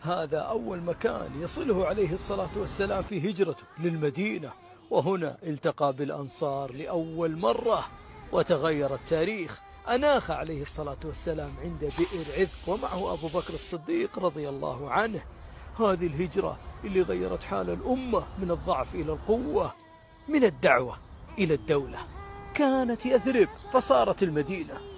هذا أول مكان يصله عليه الصلاة والسلام في هجرته للمدينة، وهنا التقى بالأنصار لأول مرة وتغير التاريخ. أناخ عليه الصلاة والسلام عند بئر عذق ومعه أبو بكر الصديق رضي الله عنه. هذه الهجرة اللي غيرت حال الأمة من الضعف إلى القوة، من الدعوة إلى الدولة. كانت يثرب فصارت المدينة.